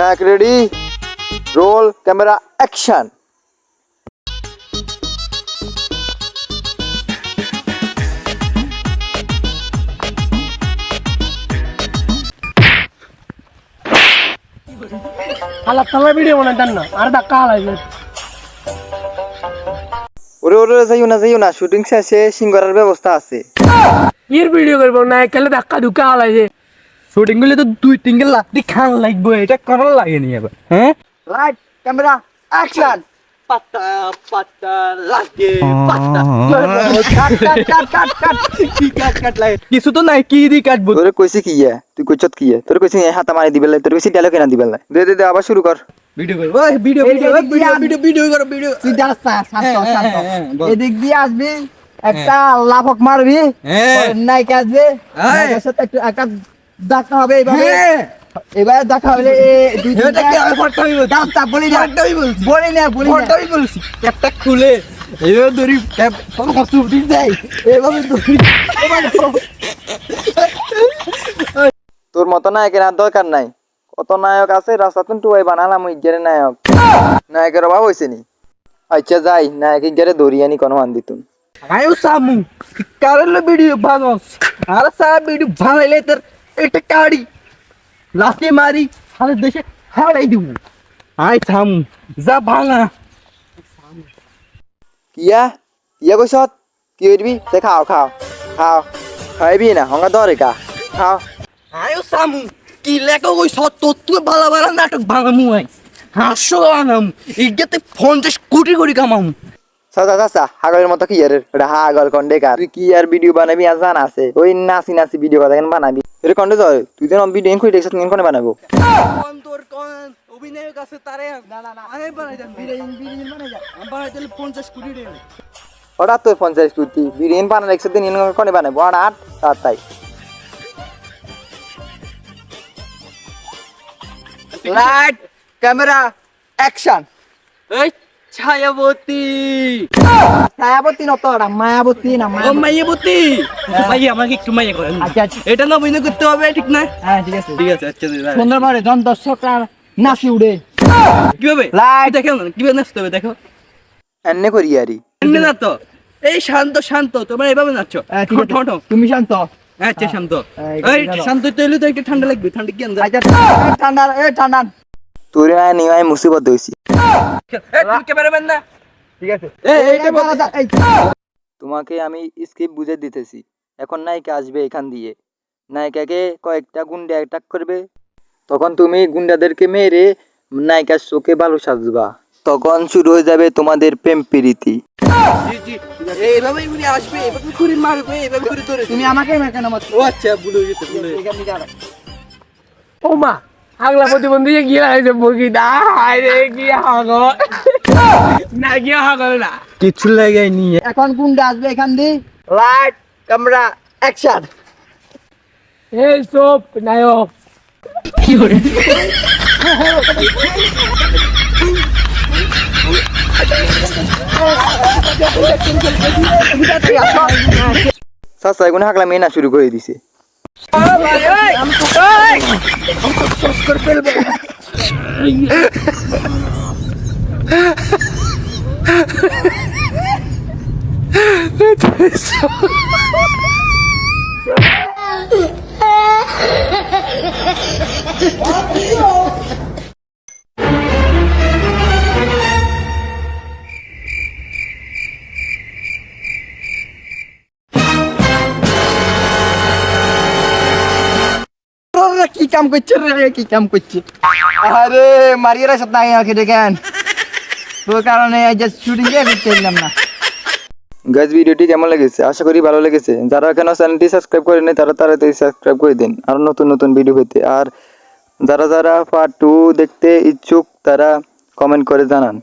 নায়ক ready, roll camera action. হালাত থামায় video বানাতেন না আর ধাক্কা হালাইবে। ওরে ওরে যাইও না, শুটিং শেষে সিঙ্গারার ব্যবস্থা আছে। এর ভিডিও করবো না খেলে ধাক্কা ধুক্কা হালাইছে। শুটিং করলে তো 2-3 গে লাঠি খান লাগবে, এটা করার লাগে নি এবার। হ্যাঁ, লাইট ক্যামেরা অ্যাকশন। পাতা পাতা লাগে পাতা কাট লাগে কিছু তো নাই, কি দি কাটবো? তোরে কইছি কি তুই কইছত কি তোরে কইছি হাতা মারি দিবেলাই, তোরে কইছি ডায়লগ এনে দিবেলাই। দে আবার শুরু কর। ভিডিও করব, ওই ভিডিও করো ভিডিও। তুই যাস শান্ত এদিক দিয়ে আসবি, একটা লাফক মারবি, নায়িকা আসবে, নায়িকার সাথে একটু একা দেখা হবে। এবারে দেখা হবে দুই তিনটা রাস্তা বলি না বলছি ক্যাপটা খুলে এইভাবে ধরি ক্যাপ শুটিং দেয় এভাবে তোর মতো নায়কের আর দরকার নাই, কত নায়ক আছে রাস্তা তুমি টুয়াই বানালাম ইজ্ঞারে নায়কের অভাব হয়েছে নি। আচ্ছা যাই, নায়ক ইজ্ঞারে দরিয়ানি কোনো মান দিতুন। আয়ো সামু কারলে ভিডিও বানাস আর সারা ভিডিও বানাইলে তোর এটা কাড়ি লাঠি মারি সারা দেশে হারাই দিব। আই সামু যা ভাঙা কিয়া কইছত কি হইবি সে খাইবি না হঙ্গা দরে কা খাও। আয়ো সামু কি লেখো ওই সত্য তুই ভালো ভালো নাটক বানামু আই হাসো আনাম ইজ্ঞাতে 50 কোটি কোটি কামাম। চাচা হাগলের মতো কি আর ওটা হাগল কন্ডে কার তুই কি আর ভিডিও বানাবি আর জান আছে ওই নাচি ভিডিও কথা কেন বানাবি এটা কন্ডে যায় তুই তো ভিডিও খুঁজে দেখছ কেন কোনে বানাবো কোন অভিনয়ের কাছে তারে না আরে বানাই যান বিরিয়ানি বানাই যা বানাই দিলে 50 কোটি টাকা ওটা তোর 50 কোটি বিরিয়ানি বানালে 100 দিন কোনে বানাবো আর 8 তাই লাইট ক্যামেরা অ্যাকশন। এই ছায়াবতী ছায়াবতী নত মায়াবতী না ও মায়াবতী ভাই আমাকে একটু মাইয়া করেন। আচ্ছা এটা না অভিনয় করতে হবে, ঠিক না? হ্যাঁ ঠিক আছে আচ্ছা সুন্দরভাবে জন দর্শকরা নাচি উড়ে কিভাবে লাইট দেখো না কিভাবে নাচতে হবে দেখো। এন্নে করি আরি এমনি না তো, এই শান্ত তোমরা এভাবে নাচছো। ঠো তুমি শান্ত আচ্ছা শান্ত এই শান্ত তৈলে তো একটু ঠান্ডা লাগবে, ঠান্ডা কি আনজা আচ্ছা ঠান্ডা ঠান্ডা তোর নিমাই মুসিবত হইছি। তুমি ক্যামেরাম্যান না? ঠিক আছে এইটা বলা তোমাকে আমি স্ক্রিপ্ট বুঝে দিতেছি, এখন নায়িকা আসবে এখান দিয়ে, নায়িকাকে কয়েকটা গুন্ডা অ্যাটাক করবে, তখন তুমি গুন্ডাদেরকে মেরে নায়িকার চোখে ভালো সাজবা, তখন শুরু হয়ে যাবে তোমাদের প্রেম প্রীতি। জি এইভাবেই উনি আসবে, এভাবে করে মারবে, এভাবে করে ধরে তুমি আমাকে কেন মারছো? ও আচ্ছা ভুলে গেছে ও মা আগলা প্রতিবন্ধী গিয়ে লাগাইছে বকি দা রে গিয়ে হাগল না গিয়ে হাগল না কিছু লাগাইনি। এখন গুন্ডা আসবে এখান দিয়ে। Light camera action. এই সব নায়ক কি করে সাসা এগুলো হাকলা মেয়ে না শুরু করে দিছে। কি কাম করছে রে, কি কাম করছে? আরে মারিয়ে সাথে আগে দেখেন তোর কারণে শুটিং করতে পারলাম না। গাইস ভিডিওটি কেমন লেগেছে আশা করি ভালো লেগেছে, যারা এখনো চ্যানেলটি সাবস্ক্রাইব করেনি তারা তাড়াতাড়ি সাবস্ক্রাইব করে দিন আর নতুন ভিডিও পেতে, আর যারা পার্ট 2 দেখতে ইচ্ছুক তারা কমেন্ট করে জানান।